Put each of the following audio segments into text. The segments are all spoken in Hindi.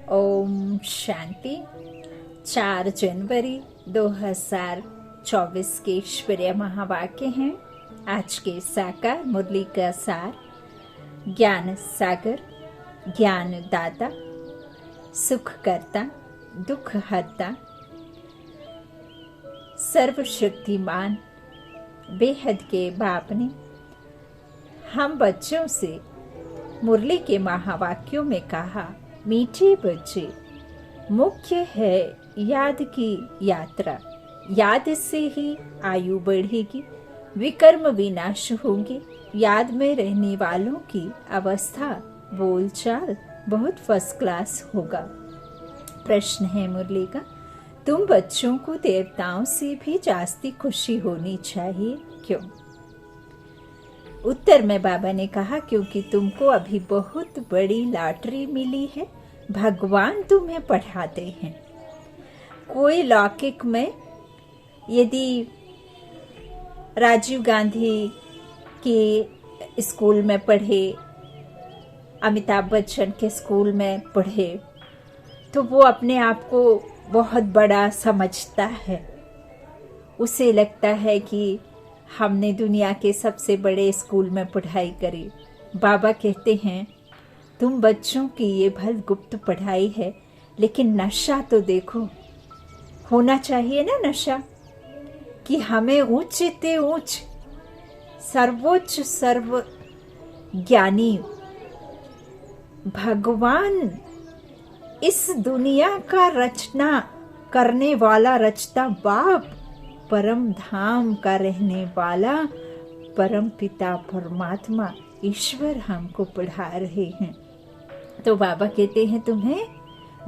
ओम शांति। 4 जनवरी 2024 के ईश्वरीय महावाक्य हैं। आज के साकार मुरली का सार। ज्ञान सागर, ज्ञान दाता, सुख करता, दुख हरता, सर्वशक्तिमान बेहद के बाप ने हम बच्चों से मुरली के महावाक्यों में कहा, मीठे बच्चे, मुख्य है याद की यात्रा। याद से ही आयु बढ़ेगी, विकर्म विनाश होंगे। याद में रहने वालों की अवस्था बोलचाल बहुत फर्स्ट क्लास होगा। प्रश्न है मुरली का, तुम बच्चों को देवताओं से भी जास्ती खुशी होनी चाहिए, क्यों? उत्तर में बाबा ने कहा, क्योंकि तुमको अभी बहुत बड़ी लॉटरी मिली है। भगवान तुम्हें पढ़ाते हैं। कोई लौकिक में यदि राजीव गांधी के स्कूल में पढ़े, अमिताभ बच्चन के स्कूल में पढ़े, तो वो अपने आप को बहुत बड़ा समझता है। उसे लगता है कि हमने दुनिया के सबसे बड़े स्कूल में पढ़ाई करी। बाबा कहते हैं, तुम बच्चों की ये भल गुप्त पढ़ाई है, लेकिन नशा तो देखो। होना चाहिए ना नशा, कि हमें ऊंच ते ऊंच सर्वोच्च सर्व ज्ञानी भगवान, इस दुनिया का रचना करने वाला रचता बाप, परम धाम का रहने वाला परम पिता परमात्मा ईश्वर हमको पढ़ा रहे हैं। तो बाबा कहते हैं, तुम्हें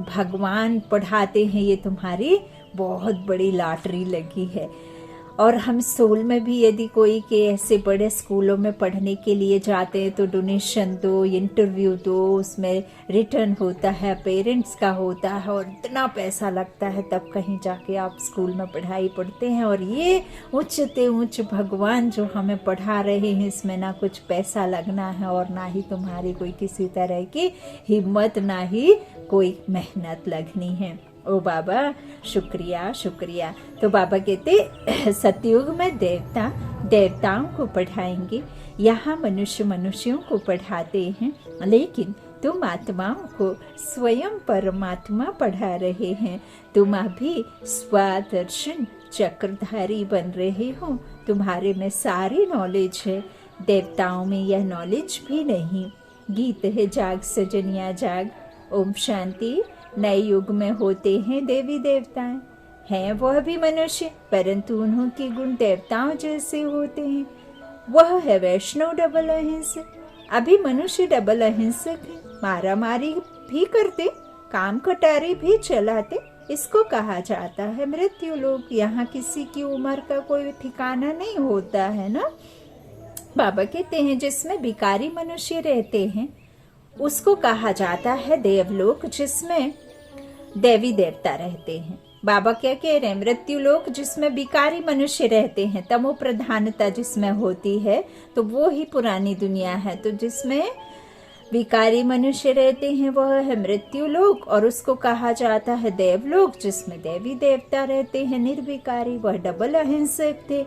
भगवान पढ़ाते हैं, ये तुम्हारी बहुत बड़ी लॉटरी लगी है। और हम सोल में भी यदि कोई के ऐसे बड़े स्कूलों में पढ़ने के लिए जाते हैं तो डोनेशन दो, इंटरव्यू दो, उसमें रिटर्न होता है, पेरेंट्स का होता है, और इतना पैसा लगता है, तब कहीं जाके आप स्कूल में पढ़ाई पढ़ते हैं। और ये उच्चते उच्च भगवान जो हमें पढ़ा रहे हैं, इसमें ना कुछ पैसा लगना है और ना ही तुम्हारी कोई किसी तरह की हिम्मत, ना ही कोई मेहनत लगनी है। ओ बाबा, शुक्रिया शुक्रिया। तो बाबा कहते, सतयुग में देवता देवताओं को पढ़ाएंगे, यहाँ मनुष्य मनुष्यों को पढ़ाते हैं, लेकिन तुम आत्माओं को स्वयं परमात्मा पढ़ा रहे हैं। तुम अभी स्वदर्शन चक्रधारी बन रहे हो। तुम्हारे में सारी नॉलेज है, देवताओं में यह नॉलेज भी नहीं। गीत है, जाग सजनिया जाग। ओम शांति। नए युग में होते हैं देवी देवताएं, हैं वह भी मनुष्य, परंतु उन्हों के गुण देवताओं जैसे होते हैं। वह है वैष्णव डबल अहिंसक। अभी मनुष्य डबल अहिंसक है, मारा मारी भी करते, काम कटारी भी चलाते। इसको कहा जाता है मृत्यु लोक। यहाँ किसी की उम्र का कोई ठिकाना नहीं होता है ना। बाबा कहते हैं, जिसमें भिखारी मनुष्य रहते हैं उसको कहा जाता है देवलोक, जिसमें देवी देवता रहते हैं। बाबा क्या कह रहे हैं, मृत्यु लोक जिसमें भिखारी मनुष्य रहते हैं, तमो प्रधानता जिसमें होती है, तो वो ही पुरानी दुनिया है। तो जिसमें भिखारी मनुष्य रहते हैं वह है मृत्यु लोक, और उसको कहा जाता है देवलोक, जिसमें देवी देवता रहते हैं निर्विकारी। वह डबल अहिंसक थे,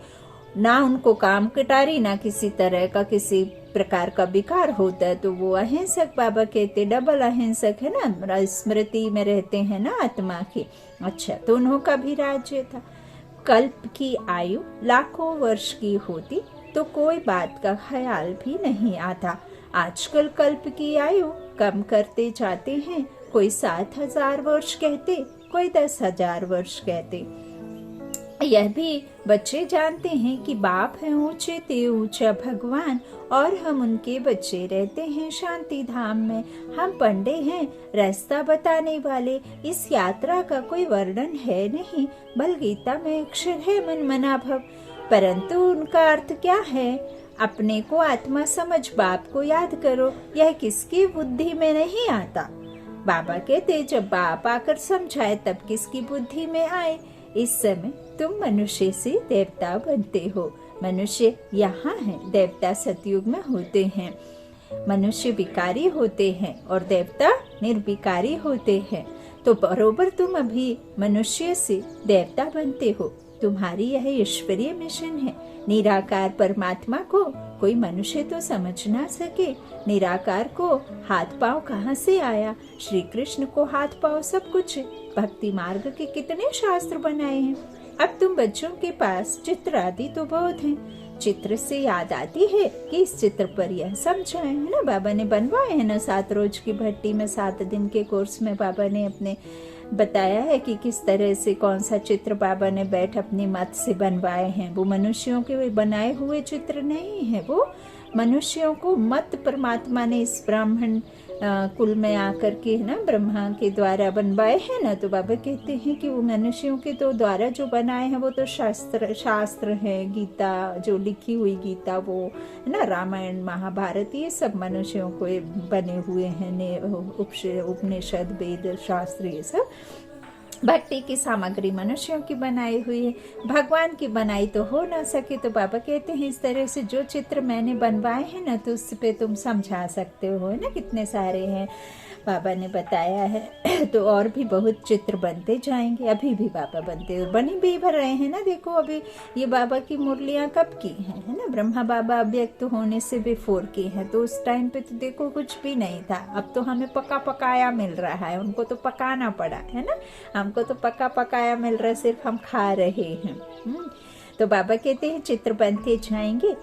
ना उनको काम कटारी, ना किसी तरह का किसी प्रकार का विकार होता है, तो वो अहिंसक बाबा कहते, डबल अहिंसक है ना, स्मृति में रहते हैं ना आत्मा की। अच्छा, तो उन्हों का भी राज्य था। कल्प की आयु लाखों वर्ष की होती तो कोई बात का ख्याल भी नहीं आता। आजकल कल्प की आयु कम करते जाते हैं, कोई 7,000 वर्ष कहते, कोई 10,000 वर्ष कहते। यह भी बच्चे जानते हैं कि बाप है ऊंचे ते ऊंचा भगवान, और हम उनके बच्चे रहते हैं शांति धाम में। हम पंडे हैं, रास्ता बताने वाले। इस यात्रा का कोई वर्णन है नहीं, बल गीता में अक्षर है मन मना भव, परंतु उनका अर्थ क्या है? अपने को आत्मा समझ, बाप को याद करो। यह किसकी बुद्धि में नहीं आता। बाबा कहते, जब बाप आकर समझाए तब किसकी बुद्धि में आए। इस समय तुम मनुष्य से देवता बनते हो। मनुष्य यहाँ है, देवता सतयुग में होते हैं। मनुष्य विकारी होते हैं और देवता निर्विकारी होते हैं। तो बरोबर तुम अभी मनुष्य से देवता बनते हो। तुम्हारी यह ईश्वरीय मिशन है। निराकार परमात्मा को कोई मनुष्य तो समझ ना सके। निराकार को हाथ पांव कहाँ से आया? श्री कृष्ण को हाथ पांव सब कुछ है। भक्ति मार्ग के कितने शास्त्र बनाए हैं। अब तुम बच्चों के पास चित्र आदि तो बहुत हैं। चित्र से याद आती है कि इस चित्र पर यह समझाए है ना, बाबा ने बनवाए हैं ना। 7 रोज की भट्टी में 7 दिन के कोर्स में बाबा ने अपने बताया है कि किस तरह से कौन सा चित्र बाबा ने बैठ अपनी मत से बनवाए हैं। वो मनुष्यों के बनाए हुए चित्र नहीं है, वो मनुष्यों को मत परमात्मा ने इस ब्राह्मण कुल में आकर के ना ब्रह्मा के द्वारा बनवाए हैं ना। तो बाबा कहते हैं कि वो मनुष्यों के तो द्वारा जो बनाए हैं वो तो शास्त्र है। गीता जो लिखी हुई गीता वो है ना, रामायण महाभारत ये सब मनुष्यों को बने हुए हैं। उपनिषद वेद शास्त्र ये सब भक्ति की सामग्री मनुष्यों की बनाई हुई है। भगवान की बनाई तो हो ना सके। तो बाबा कहते हैं इस तरह से जो चित्र मैंने बनवाए हैं ना, तो उस पे तुम समझा सकते हो ना। कितने सारे हैं बाबा ने बताया है। तो और भी बहुत चित्र बनते जाएंगे। अभी भी बाबा बनते बनी भी भर रहे हैं ना। देखो अभी ये बाबा की मुरलियां कब की हैं, है ना। ब्रह्मा बाबा अव्यक्त होने से बिफोर की हैं। तो उस टाइम पे तो देखो कुछ भी नहीं था। अब तो हमें पका पकाया मिल रहा है, उनको तो पकाना पड़ा है ना। हमको तो पका पकाया मिल रहा है, सिर्फ हम खा रहे हैं। तो बाबा कहते हैं चित्र बनते जाएंगे।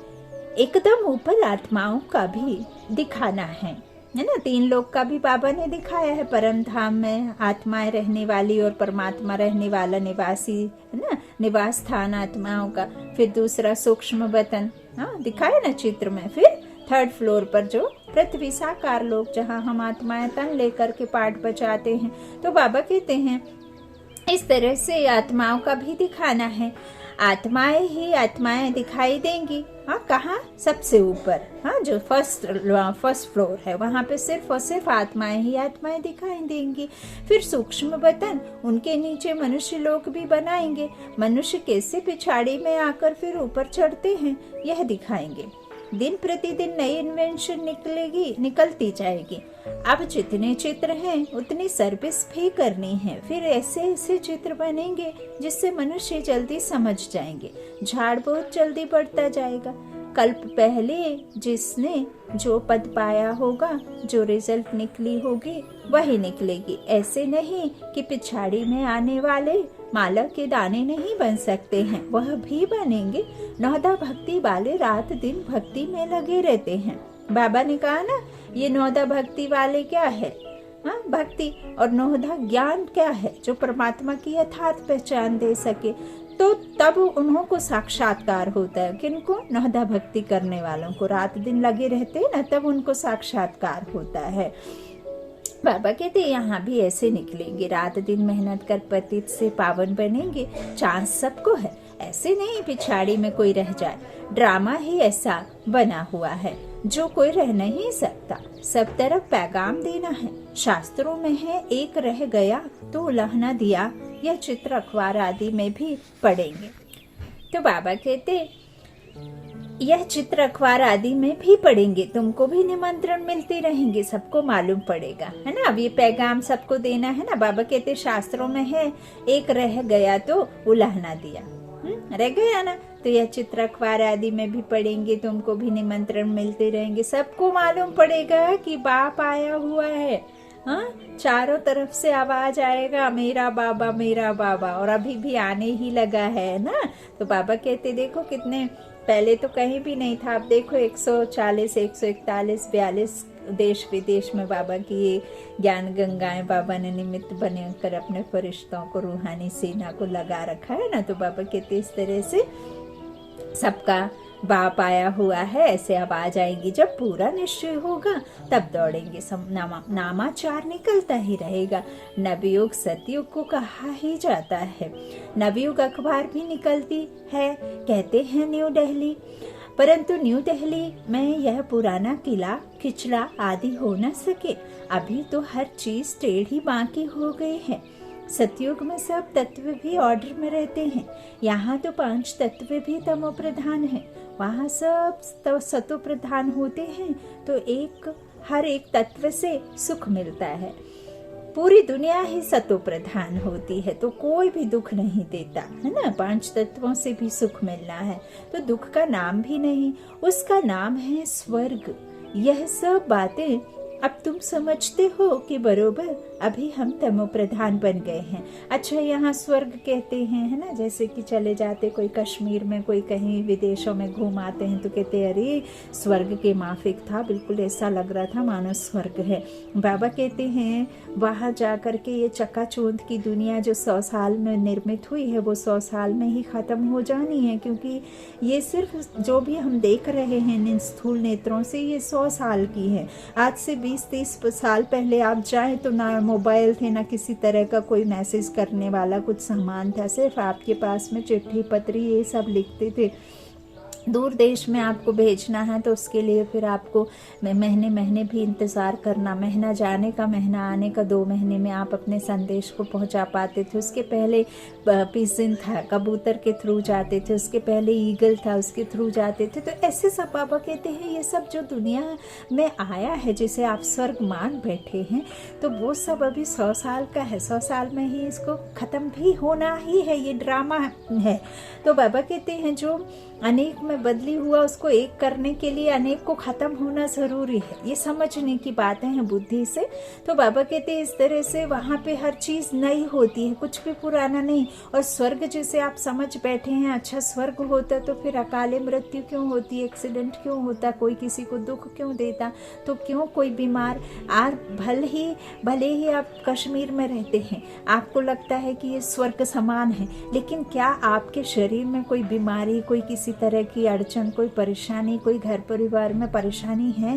एकदम ऊपर आत्माओं का भी दिखाना है ना। 3 लोक का भी बाबा ने दिखाया है। परम धाम में आत्माएं रहने वाली और परमात्मा रहने वाला निवासी है ना, निवास स्थान आत्माओं का। फिर दूसरा सूक्ष्म वतन दिखाया ना चित्र में। फिर 3rd फ्लोर पर जो पृथ्वी साकार लोक, जहाँ हम आत्माएं तन लेकर के पाठ बचाते हैं। तो बाबा कहते हैं इस तरह से आत्माओं का भी दिखाना है। आत्माएं ही आत्माएं दिखाई देंगी। कहाँ? सबसे ऊपर, जो फर्स्ट फ्लोर है वहां पे सिर्फ और सिर्फ आत्माएं ही आत्माएं दिखाई देंगी। फिर सूक्ष्म वतन, उनके नीचे मनुष्य लोग भी बनाएंगे। मनुष्य कैसे पिछाड़ी में आकर फिर ऊपर चढ़ते हैं यह दिखाएंगे। दिन प्रतिदिन नई इन्वेंशन निकलती जाएगी। अब जितने चित्र हैं उतनी सर्विस भी करनी है। फिर ऐसे ऐसे चित्र बनेंगे जिससे मनुष्य जल्दी समझ जाएंगे। झाड़ बहुत जल्दी बढ़ता जाएगा। कल्प पहले जिसने जो पद पाया होगा, जो रिजल्ट निकली होगी वही निकलेगी। ऐसे नहीं कि पिछाड़ी में आने वाले माला के दाने नहीं बन सकते हैं, वह भी बनेंगे। 9दा भक्ति वाले रात दिन भक्ति में लगे रहते हैं। बाबा ने कहा ना, ये 9दा भक्ति वाले क्या है? भक्ति। और 9दा ज्ञान क्या है? जो परमात्मा की यथार्थ पहचान दे सके। तो तब उन्हों को साक्षात्कार होता है। किनको? 9दा भक्ति करने वालों को। रात दिन लगे रहते हैं ना, तब उनको साक्षात्कार होता है। बाबा कहते यहाँ भी ऐसे निकलेंगे। रात दिन मेहनत कर पतित से पावन बनेंगे। चांस सबको है, ऐसे नहीं पिछाड़ी में कोई रह जाए। ड्रामा ही ऐसा बना हुआ है जो कोई रह नहीं सकता। सब तरफ पैगाम देना है। शास्त्रों में है एक रह गया तो उल्हना दिया। यह चित्र अखबार आदि में भी पढ़ेंगे। तो बाबा कहते यह चित्र अखबार आदि में भी पढ़ेंगे। तुमको भी निमंत्रण मिलते रहेंगे, सबको मालूम पड़ेगा, है ना। अब ये पैगाम सबको देना है ना। बाबा कहते शास्त्रों में है एक रह गया तो उल्हना दिया। रह गया ना, तो यह चित्र अखबार आदि में भी पढ़ेंगे। तुमको भी निमंत्रण मिलते रहेंगे। सबको मालूम पड़ेगा कि बाप आया हुआ है। चारों तरफ से आवाज आएगा मेरा बाबा मेरा बाबा। और अभी भी आने ही लगा है ना। तो बाबा कहते देखो कितने, पहले तो कहीं भी नहीं था। अब देखो 140, 141, 42 देश विदेश में बाबा की ये ज्ञान गंगाएं बाबा ने निमित्त बनकर अपने फरिश्तों को, रूहानी सेना को लगा रखा है ना। तो बाबा कहते इस तरह से सबका बाप आया हुआ है। ऐसे आवाज आएगी। जब पूरा निश्चय होगा तब दौड़ेंगे। नामाचार निकलता ही रहेगा। नवयुग सतयुग को कहा ही जाता है। नवयुग अखबार भी निकलती है, कहते हैं न्यू दिल्ली। परंतु न्यू दिल्ली में यह पुराना किला खिचड़ा आदि हो न सके। अभी तो हर चीज टेढ़ी बाकी हो गई है। सतयुग में सब तत्व भी ऑर्डर में रहते हैं। यहाँ तो 5 तत्व भी तमो प्रधान है। वहाँ सब तो सतो प्रधान होते हैं, तो हर एक तत्व से सुख मिलता है। पूरी दुनिया ही सतो प्रधान होती है, तो कोई भी दुख नहीं देता है ना। 5 तत्वों से भी सुख मिलना है तो दुख का नाम भी नहीं, उसका नाम है स्वर्ग। यह सब बातें अब तुम समझते हो कि बरोबर अभी हम तमो प्रधान बन गए हैं। अच्छा, यहाँ स्वर्ग कहते हैं, है ना, जैसे कि चले जाते कोई कश्मीर में, कोई कहीं विदेशों में घूम आते हैं तो कहते अरे स्वर्ग के माफिक था, बिल्कुल ऐसा लग रहा था मानो स्वर्ग है। बाबा कहते हैं वहाँ जा कर के ये चकाचौंध की दुनिया जो 100 साल में निर्मित हुई है वो 100 साल में ही खत्म हो जानी है, क्योंकि ये सिर्फ जो भी हम देख रहे हैं स्थूल नेत्रों से ये 100 साल की है। आज से 20-30 साल पहले आप जाएं तो ना मोबाइल थे, ना किसी तरह का कोई मैसेज करने वाला कुछ सामान था, सिर्फ आपके पास में चिट्ठी पत्री ये सब लिखते थे। दूर देश में आपको भेजना है तो उसके लिए फिर आपको महीने महीने भी इंतज़ार करना, महीना जाने का महीना आने का, 2 महीने में आप अपने संदेश को पहुंचा पाते थे। उसके पहले पिजन था, कबूतर के थ्रू जाते थे, उसके पहले ईगल था, उसके थ्रू जाते थे। तो ऐसे सब बाबा कहते हैं ये सब जो दुनिया में आया है जिसे आप स्वर्ग मान बैठे हैं, तो वो सब अभी 100 साल का है, 100 साल में ही इसको ख़त्म भी होना ही है, ये ड्रामा है। तो बाबा कहते हैं जो अनेक में बदली हुआ उसको एक करने के लिए अनेक को खत्म होना जरूरी है, ये समझने की बातें हैं बुद्धि से। तो बाबा कहते हैं इस तरह से वहाँ पे हर चीज नई होती है, कुछ भी पुराना नहीं। और स्वर्ग जिसे आप समझ बैठे हैं, अच्छा स्वर्ग होता तो फिर अकाले मृत्यु क्यों होती, एक्सीडेंट क्यों होता, कोई किसी को दुख क्यों देता, तो क्यों कोई बीमार। भले ही आप कश्मीर में रहते हैं, आपको लगता है कि ये स्वर्ग समान है, लेकिन क्या आपके शरीर में कोई बीमारी, कोई किसी तरह की अड़चन, कोई परेशानी, कोई घर परिवार में परेशानी है?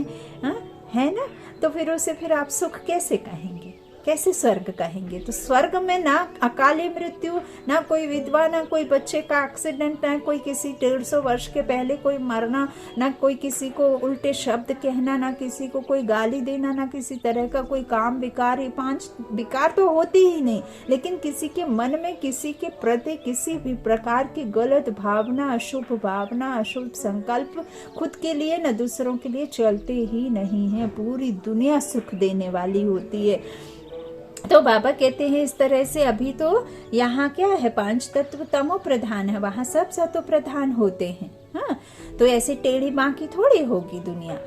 है ना? तो फिर आप सुख कैसे कहेंगे, कैसे स्वर्ग कहेंगे? तो स्वर्ग में ना अकाली मृत्यु, ना कोई विधवा, ना कोई बच्चे का एक्सीडेंट, ना कोई किसी 150 वर्ष के पहले कोई मरना, ना कोई किसी को उल्टे शब्द कहना, ना किसी को कोई गाली देना, ना किसी तरह का कोई काम विकार। ये 5 विकार तो होते ही नहीं, लेकिन किसी के मन में किसी के प्रति किसी भी प्रकार की गलत भावना, अशुभ भावना, अशुभ संकल्प खुद के लिए न दूसरों के लिए चलते ही नहीं है। पूरी दुनिया सुख देने वाली होती है। तो बाबा कहते हैं इस तरह से अभी तो यहाँ क्या है, 5 तत्व तमो प्रधान है, वहाँ सब सतो प्रधान होते हैं। हाँ, तो ऐसे टेढ़ी माँ की थोड़ी होगी दुनिया।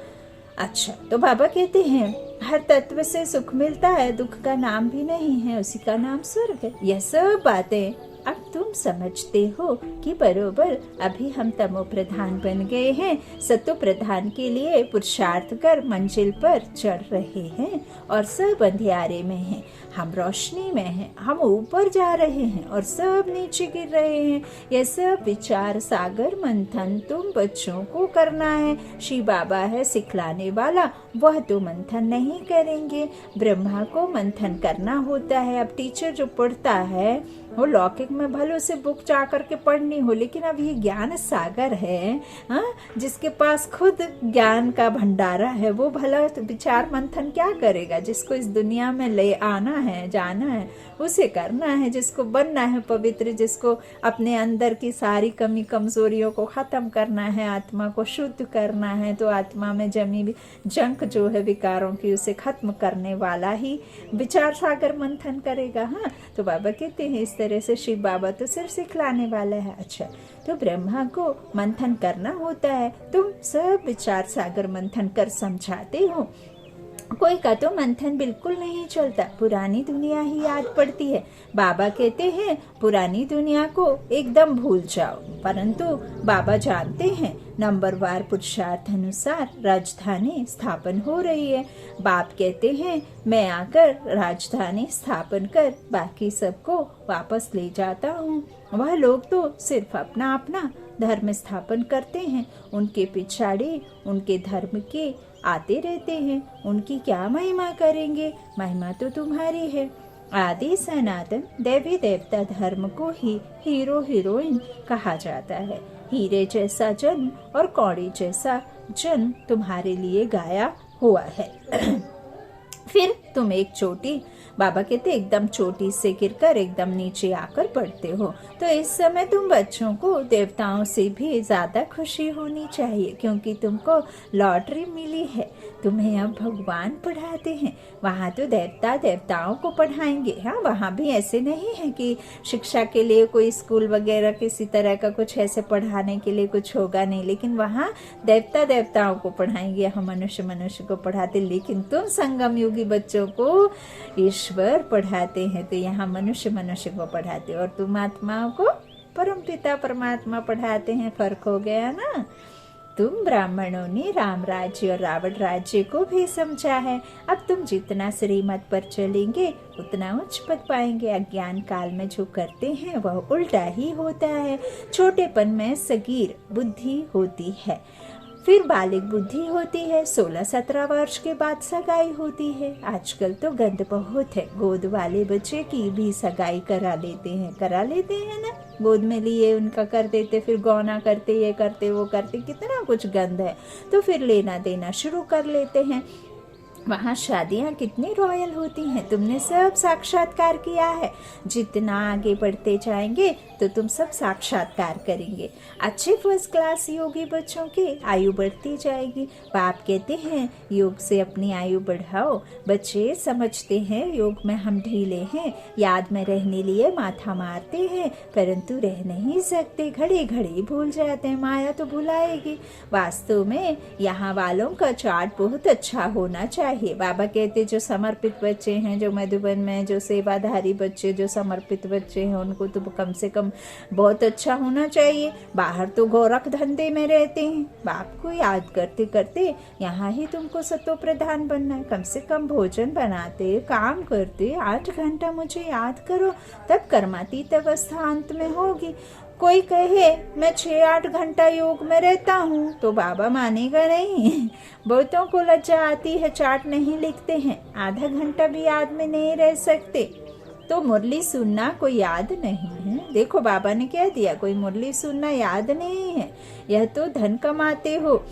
अच्छा, तो बाबा कहते हैं हर तत्व से सुख मिलता है, दुख का नाम भी नहीं है, उसी का नाम स्वर्ग है। यह सब बातें अब तुम समझते हो कि बरोबर अभी हम तमो प्रधान बन गए हैं, सतो प्रधान के लिए पुरुषार्थ कर मंजिल पर चढ़ रहे हैं और सब अंधियारे में हैं, हम रोशनी में हैं, हम ऊपर जा रहे हैं और सब नीचे गिर रहे हैं। यह सब विचार सागर मंथन तुम बच्चों को करना है। श्री बाबा है सिखलाने वाला, वह तो मंथन नहीं करेंगे, ब्रह्मा को मंथन करना होता है। अब टीचर जो पढ़ता है वो लौकिक में भले से बुक जा करके पढ़नी हो, लेकिन अब ये ज्ञान सागर है, जिसके पास खुद ज्ञान का भंडारा है, वो भला विचार मंथन क्या करेगा? जिसको इस दुनिया में ले आना है, जाना है, उसे करना है। जिसको बनना है पवित्र, जिसको अपने अंदर की सारी कमी कमजोरियों को खत्म करना है, आत्मा को शुद्ध करना है, तो आत्मा में जमी जंक जो है विकारों की, उसे खत्म करने वाला ही विचार सागर मंथन करेगा। हाँ, तो बाबा कहते हैं इस तरह से शिव बाबा तो सिर्फ सिखलाने वाला है। अच्छा, तो ब्रह्मा को मंथन करना होता है, तुम सब विचार सागर मंथन कर समझाते हो। कोई का तो मंथन बिल्कुल नहीं चलता, पुरानी दुनिया ही याद पड़ती है। बाबा कहते हैं पुरानी दुनिया को एकदम भूल जाओ, परंतु बाबा जानते हैं नंबरवार पुरुषार्थ अनुसार राजधानी स्थापन हो रही है। बाप कहते हैं मैं आकर राजधानी स्थापन कर बाकी सबको वापस ले जाता हूँ। वह लोग तो सिर्फ अपना अपना धर्म स्थापन करते हैं, उनके पिछाड़ी उनके धर्म के आते रहते हैं, उनकी क्या महिमा करेंगे? महिमा तो तुम्हारी है। आदि सनातन देवी देवता धर्म को ही हीरो हीरोइन कहा जाता है। हीरे जैसा जन्म और कौड़ी जैसा जन्म तुम्हारे लिए गाया हुआ है। फिर तुम एक चोटी बाबा कहते एकदम चोटी से गिरकर एकदम नीचे आकर पड़ते हो। तो इस समय तुम बच्चों को देवताओं से भी ज्यादा खुशी होनी चाहिए, क्योंकि तुमको लॉटरी मिली है। तुम्हें अब भगवान पढ़ाते हैं, वहाँ तो देवताओं को पढ़ाएंगे। हाँ, वहाँ भी ऐसे नहीं है कि शिक्षा के लिए कोई स्कूल वगैरह किसी तरह का कुछ ऐसे पढ़ाने के लिए कुछ होगा नहीं, लेकिन वहाँ देवताओं को पढ़ाएंगे। हम मनुष्य को पढ़ाते, लेकिन तुम संगम युगी बच्चों को ईश्वर पढ़ाते हैं। तो यहाँ मनुष्य को पढ़ाते और तुम आत्माओं को परमपिता परमात्मा पढ़ाते हैं। फर्क हो गया ना। तुम ब्राह्मणों ने राम राज्य और रावण राज्य को भी समझा है। अब तुम जितना श्रीमत पर चलेंगे उतना उच्च पद पाएंगे। अज्ञान काल में जो करते हैं वह उल्टा ही होता है। छोटेपन में सगीर बुद्धि होती है, फिर बालिक बुद्धि होती है, 16-17 वर्ष के बाद सगाई होती है। आजकल तो गंद बहुत है, गोद वाले बच्चे की भी सगाई करा लेते हैं ना, गोद में लिए उनका कर देते, फिर गौना करते, ये करते वो करते, कितना कुछ गंद है। तो फिर लेना देना शुरू कर लेते हैं। वहाँ शादियाँ कितनी रॉयल होती हैं, तुमने सब साक्षात्कार किया है। जितना आगे बढ़ते जाएंगे तो तुम सब साक्षात्कार करेंगे। अच्छे फर्स्ट क्लास योगी बच्चों की आयु बढ़ती जाएगी। बाप कहते हैं योग से अपनी आयु बढ़ाओ। बच्चे समझते हैं योग में हम ढीले हैं, याद में रहने लिए माथा मारते हैं, परंतु रह नहीं सकते, घड़ी घड़ी भूल जाते हैं। माया तो भुलाएगी। वास्तव में यहाँ वालों का चार्ट बहुत अच्छा होना चाहिए। बाबा कहते जो समर्पित बच्चे हैं, जो मधुबन में जो सेवाधारी बच्चे, जो समर्पित बच्चे हैं, उनको तो कम से कम बहुत अच्छा होना चाहिए। बाहर तो गोरख धंधे में रहते हैं, बाप को याद करते करते यहाँ ही तुमको सतो प्रधान बनना है। कम से कम भोजन बनाते, काम करते, 8 घंटा मुझे याद करो, तब कर्मातीत अवस्था अंत में होगी। कोई कहे मैं 6-8 घंटा योग में रहता हूँ तो बाबा मानेगा नहीं। बहुतों को लज्जा आती है, चार्ट नहीं लिखते हैं, आधा घंटा भी याद में नहीं रह सकते। तो मुरली सुनना कोई याद नहीं है। देखो बाबा ने क्या दिया, कोई मुरली सुनना याद नहीं है। यह तो धन कमाते हो,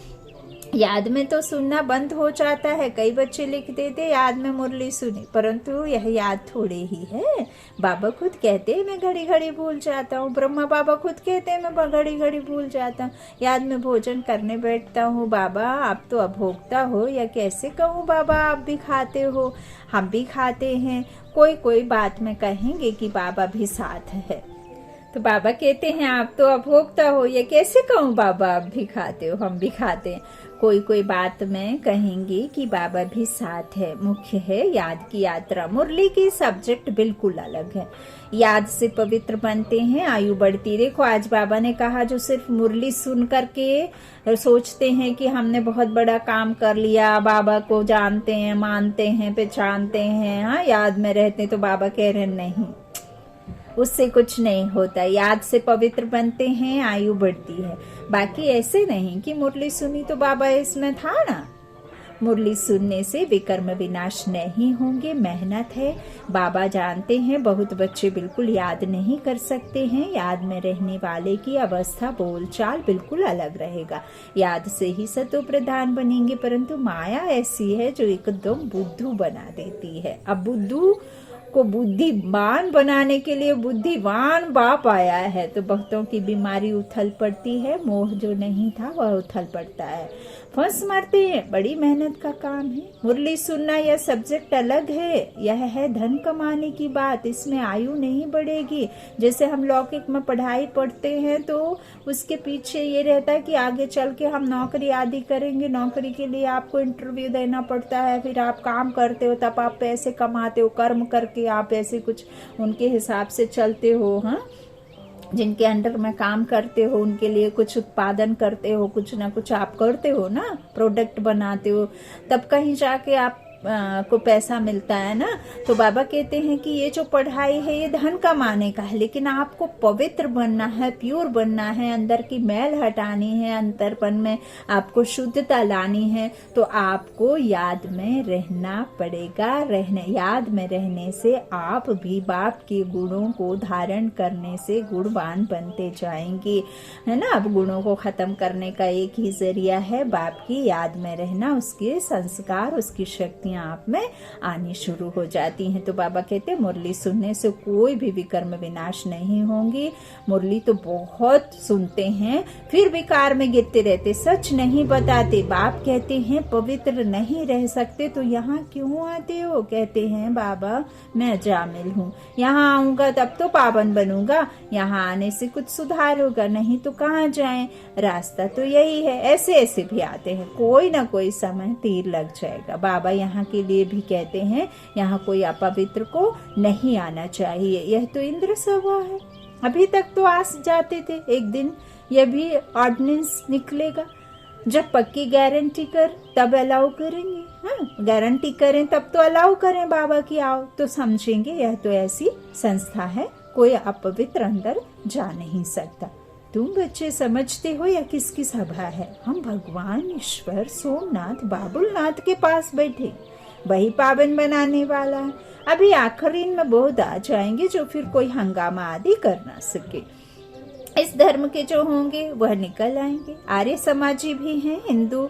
याद में तो सुनना बंद हो जाता है। कई बच्चे लिख देते याद में मुरली सुनी, परंतु यह याद थोड़े ही है। बाबा खुद कहते हैं मैं घड़ी घड़ी भूल जाता हूँ। ब्रह्मा बाबा खुद कहते हैं मैं घड़ी घड़ी भूल जाता हूँ। याद में भोजन करने बैठता हूँ। बाबा आप तो अभोक्ता हो, या कैसे कहूँ बाबा आप भी खाते हो, हम भी खाते हैं। कोई बात में कहेंगे कि बाबा भी साथ है, तो बाबा कहते हैं आप तो अभोक्ता हो, ये कैसे कहूँ बाबा आप भी खाते हो, हम भी खाते हैं। कोई बात में कहेंगे कि बाबा भी साथ है। मुख्य है याद की यात्रा। मुरली की सब्जेक्ट बिल्कुल अलग है। याद से पवित्र बनते हैं, आयु बढ़ती। देखो आज बाबा ने कहा जो सिर्फ मुरली सुन करके सोचते हैं कि हमने बहुत बड़ा काम कर लिया, बाबा को जानते हैं, मानते हैं, पहचानते हैं, हाँ याद में रहते, तो बाबा कह रहे नहीं, उससे कुछ नहीं होता। याद से पवित्र बनते हैं, आयु बढ़ती है। बाकी ऐसे नहीं कि मुरली सुनी तो बाबा इसमें था ना। मुरली सुनने से विकर्म विनाश नहीं होंगे, मेहनत है। बाबा जानते हैं बहुत बच्चे बिल्कुल याद नहीं कर सकते हैं। याद में रहने वाले की अवस्था बोलचाल बिल्कुल अलग रहेगा। याद से ही सतो प्रधान बनेंगे, परंतु माया ऐसी है जो एकदम बुद्धू बना देती है। अब बुद्धू को बुद्धिमान बनाने के लिए बुद्धिवान बाप आया है, तो भक्तों की बीमारी उथल पड़ती है। मोह जो नहीं था वह उथल पड़ता है, फंस मारते हैं। बड़ी मेहनत का काम है। मुरली सुनना यह सब्जेक्ट अलग है। यह है धन कमाने की बात, इसमें आयु नहीं बढ़ेगी। जैसे हम लौकिक में पढ़ाई पढ़ते हैं तो उसके पीछे ये रहता है कि आगे चल के हम नौकरी आदि करेंगे। नौकरी के लिए आपको इंटरव्यू देना पड़ता है, फिर आप काम करते हो, तब आप पैसे कमाते हो। कर्म करके आप ऐसे कुछ उनके हिसाब से चलते हो। हाँ, जिनके अंडर में काम करते हो उनके लिए कुछ उत्पादन करते हो, कुछ ना कुछ आप करते हो ना, प्रोडक्ट बनाते हो, तब कहीं जाके आप को पैसा मिलता है ना। तो बाबा कहते हैं कि ये जो पढ़ाई है ये धन कमाने का है, लेकिन आपको पवित्र बनना है, प्योर बनना है, अंदर की मैल हटानी है, अंतरपन में आपको शुद्धता लानी है। तो आपको याद में रहना पड़ेगा। याद में रहने से आप भी बाप के गुणों को धारण करने से गुणवान बनते जाएंगे, है ना। अब गुणों को खत्म करने का एक ही जरिया है बाप की याद में रहना, उसके संस्कार, उसकी शक्ति शक्तियां आप में आनी शुरू हो जाती हैं। तो बाबा कहते हैं मुरली सुनने से कोई भी विकर्म विनाश नहीं होंगी। मुरली तो बहुत सुनते हैं फिर विकार में गिरते रहते, सच नहीं बताते। बाप कहते हैं पवित्र नहीं रह सकते तो यहाँ क्यों आते हो? कहते हैं बाबा मैं जामिल हूँ, यहाँ आऊंगा तब तो पावन बनूंगा, यहाँ आने से कुछ सुधार होगा, नहीं तो कहाँ जाएं, रास्ता तो यही है। ऐसे ऐसे भी आते हैं, कोई ना कोई समय तीर लग जाएगा। बाबा यहाँ के लिए भी कहते हैं यहाँ कोई अपवित्र को नहीं आना चाहिए, यह तो इंद्र सभा है। अभी तक तो आस जाते थे एक दिन यह भी ऑर्डिनेंस निकलेगा, जब पक्की गारंटी कर तब अलाउ करेंगे। हाँ, गारंटी करें तब तो अलाउ करें बाबा की आओ, तो समझेंगे यह तो ऐसी संस्था है, कोई अपवित्र अंदर जा नहीं सकता। तुम बच्चे समझते हो या किसकी सभा है? हम भगवान ईश्वर सोमनाथ बाबुलनाथ के पास बैठे, वही पावन बनाने वाला है। अभी आखिरी में बहुत आ जाएंगे जो फिर कोई हंगामा आदि कर ना सके। इस धर्म के जो होंगे वह निकल आएंगे। आर्य समाजी भी हैं, हिंदू,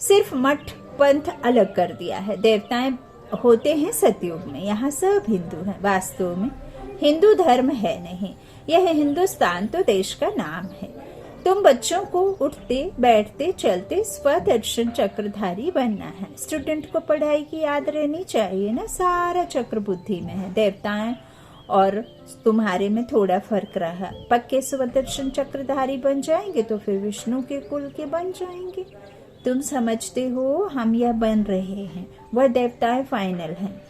सिर्फ मठ पंथ अलग कर दिया है। देवताएं होते हैं सतयुग में, यहाँ सब हिंदू हैं। वास्तव में हिंदू धर्म है नहीं, यह हिंदुस्तान तो देश का नाम है। तुम बच्चों को उठते बैठते चलते स्वदर्शन चक्रधारी बनना है। स्टूडेंट को पढ़ाई की याद रहनी चाहिए ना, सारा चक्र बुद्धि में है। देवताएं और तुम्हारे में थोड़ा फर्क रहा, पक्के स्वदर्शन चक्रधारी बन जाएंगे तो फिर विष्णु के कुल के बन जाएंगे। तुम समझते हो हम यह बन रहे हैं, वह देवताएं फाइनल हैं।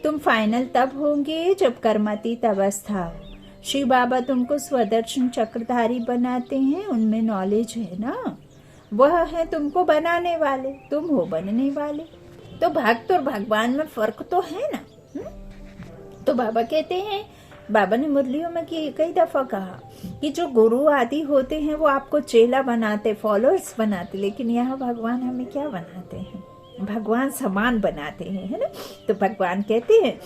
तुम फाइनल तब होंगे जब कर्मातीत अवस्था हो। शिव बाबा तुमको स्वदर्शन चक्रधारी बनाते हैं, उनमें नॉलेज है ना, वह है तुमको बनाने वाले, तुम हो बनने वाले। तो भक्त और भगवान में फर्क तो है ना। तो बाबा कहते हैं, बाबा ने मुरलियों में कई दफा कहा कि जो गुरु आदि होते हैं वो आपको चेला बनाते, फॉलोअर्स बनाते, लेकिन यहाँ भगवान हमें क्या बनाते हैं? भगवान समान बनाते हैं, है ना। तो भगवान कहते हैं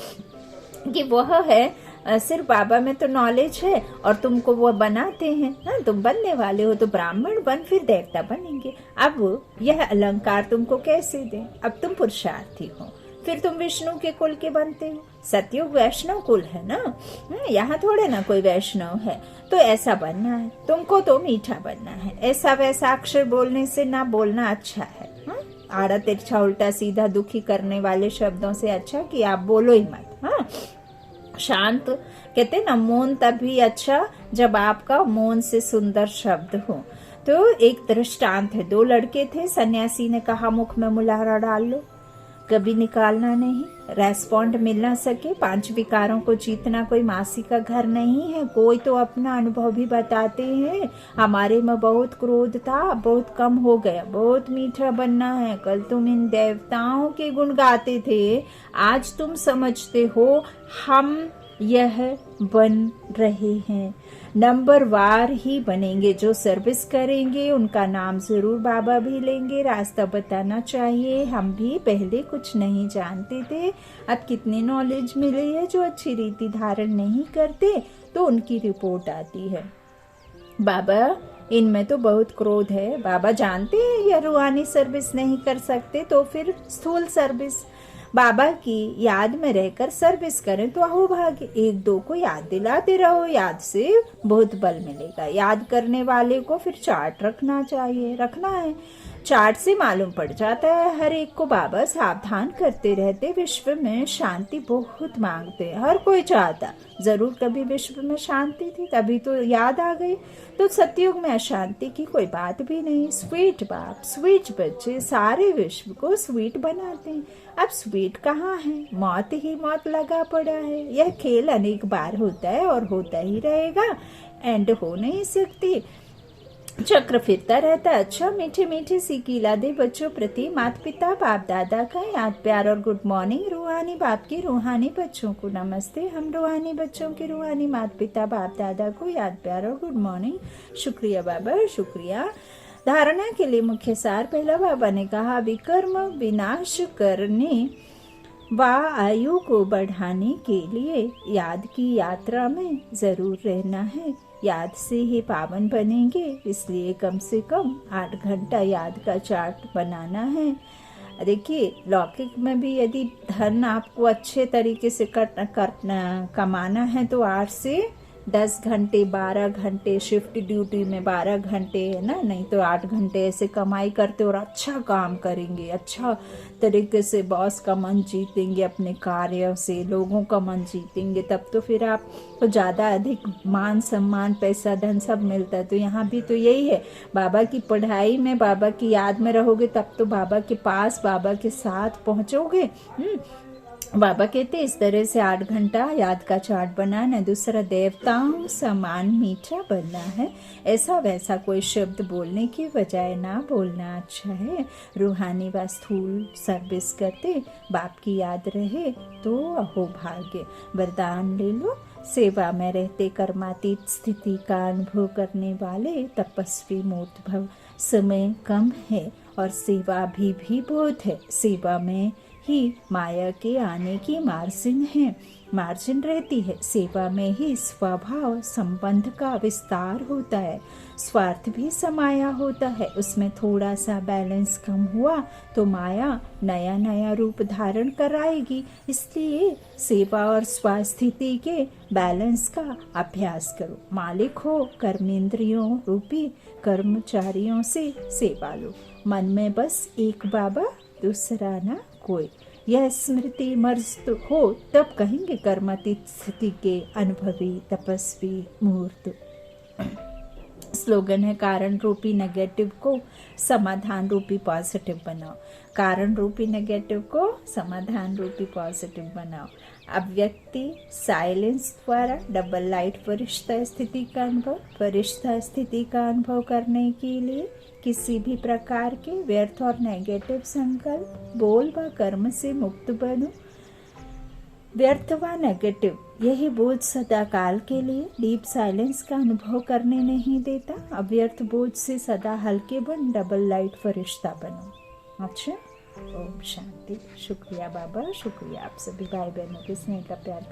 कि वह है सिर्फ बाबा में तो नॉलेज है और तुमको वो बनाते हैं। हाँ, तुम बनने वाले हो तो ब्राह्मण बन फिर देवता बनेंगे। अब यह अलंकार तुमको कैसे दें? अब तुम पुरुषार्थी हो, फिर तुम विष्णु के कुल के बनते हो। सतयुग वैष्णव कुल है ना, यहाँ थोड़े ना कोई वैष्णव है। तो ऐसा बनना है तुमको, तो मीठा बनना है। ऐसा वैसा अक्षर बोलने से ना बोलना अच्छा है। आड़ा तिरछा उल्टा सीधा दुखी करने वाले शब्दों से अच्छा कि आप बोलो ही मत। हाँ, शांत कहते ना, मौन तभी अच्छा जब आपका मौन से सुंदर शब्द हो। तो एक दृष्टांत है, दो लड़के थे, सन्यासी ने कहा मुख में मुलारा डाल लो, कभी निकालना नहीं, रेस्पॉन्ड मिल ना सके। 5 विकारों को जीतना कोई मासी का घर नहीं है। कोई तो अपना अनुभव भी बताते हैं, हमारे में बहुत क्रोध था, बहुत कम हो गया, बहुत मीठा बनना है। कल तुम इन देवताओं के गुण गाते थे, आज तुम समझते हो हम यह बन रहे हैं। नंबर वार ही बनेंगे, जो सर्विस करेंगे उनका नाम जरूर बाबा भी लेंगे। रास्ता बताना चाहिए, हम भी पहले कुछ नहीं जानते थे, अब कितनी नॉलेज मिली है। जो अच्छी रीति धारण नहीं करते तो उनकी रिपोर्ट आती है, बाबा इनमें तो बहुत क्रोध है। बाबा जानते हैं यह रूहानी सर्विस नहीं कर सकते, तो फिर स्थूल सर्विस बाबा की याद में रहकर सर्विस करें तो अहोभाग्य। 1-2 को याद दिलाते रहो, याद से बहुत बल मिलेगा। याद करने वाले को फिर चार्ट रखना चाहिए, रखना है। चार्ट से मालूम पड़ जाता है हर एक को। बाबा सावधान करते रहते, विश्व में शांति बहुत मांगते हैं, हर कोई चाहता जरूर कभी विश्व में शांति थी, तभी तो याद आ गई। तो सतयुग में अशांति की कोई बात भी नहीं। स्वीट बाप, स्वीट बच्चे सारे विश्व को स्वीट बनाते हैं। अब स्वीट कहाँ है? मौत ही मौत लगा पड़ा है। यह खेल अनेक बार होता है और होता ही रहेगा, एंड हो नहीं सकती, चक्र फिरता रहता। अच्छा, मीठे मीठे सी कीला दे बच्चों प्रति माता पिता बाप दादा का याद प्यार और गुड मॉर्निंग। रूहानी बाप के रूहानी बच्चों को नमस्ते। हम रूहानी बच्चों के रूहानी माता पिता बाप दादा को याद प्यार और गुड मॉर्निंग। शुक्रिया बाबा, शुक्रिया। धारणा के लिए मुख्य सार, पहला बाबा ने कहा विकर्म विनाश करने व आयु को बढ़ाने के लिए याद की यात्रा में जरूर रहना है। याद से ही पावन बनेंगे, इसलिए कम से कम 8 घंटा याद का चार्ट बनाना है। देखिए लौकिक में भी यदि धन आपको अच्छे तरीके से कमाना है तो 8 से 10 घंटे 12 घंटे शिफ्ट ड्यूटी में 12 घंटे है ना, नहीं तो 8 घंटे ऐसे कमाई करते और अच्छा काम करेंगे, अच्छा तरीके से बॉस का मन जीतेंगे, अपने कार्य से लोगों का मन जीतेंगे, तब तो फिर आपको ज़्यादा अधिक मान सम्मान पैसा धन सब मिलता है। तो यहाँ भी तो यही है, बाबा की पढ़ाई में बाबा की याद में रहोगे तब तो बाबा के पास बाबा के साथ पहुँचोगे। बाबा कहते इस तरह से 8 घंटा याद का चार्ट बनाना है। दूसरा, देवताओं समान मीठा बनना है। ऐसा वैसा कोई शब्द बोलने की बजाय ना बोलना अच्छा है। रूहानी व स्थूल सर्विस करते बाप की याद रहे तो अहो भाग्य। वरदान ले लो, सेवा में रहते कर्मातीत स्थिति का अनुभव करने वाले तपस्वी मूर्त भव। समय कम है और सेवा भी बहुत है। सेवा में ही माया के आने की मार्जिन रहती है। सेवा में ही स्वभाव संबंध का विस्तार होता है। स्वार्थ भी समाया होता है। उसमें थोड़ा सा बैलेंस कम हुआ तो माया नया नया रूप धारण कराएगी। इसलिए सेवा और स्वास्थिति के बैलेंस का अभ्यास करो। मालिक हो कर्मेंद्रियों रूपी कर्मचारियों से सेवा लो। मन में बस एक बाबा, दूसरा ना कोई। यह स्मृति मर्ज हो तब कहेंगे कर्मातीत स्थिति के अनुभवी तपस्वी मूर्त। स्लोगन है, कारण रूपी नेगेटिव को समाधान रूपी पॉजिटिव बनाओ। कारण रूपी नेगेटिव को समाधान रूपी पॉजिटिव बनाओ। अव्यक्ति साइलेंस द्वारा डबल लाइट फरिश्ता स्थिति का अनुभव करने के लिए किसी भी प्रकार के व्यर्थ और नेगेटिव संकल्प बोल व कर्म से मुक्त बनो। व्यर्थ व नेगेटिव यही बोझ सदा काल के लिए डीप साइलेंस का अनुभव करने नहीं देता। अव्यर्थ बोझ से सदा हल्के बन डबल लाइट फरिश्ता बनो। अच्छा, ओम शांति। शुक्रिया बाबा, शुक्रिया आप सभी भाई बहनों के स्नेह का प्यार।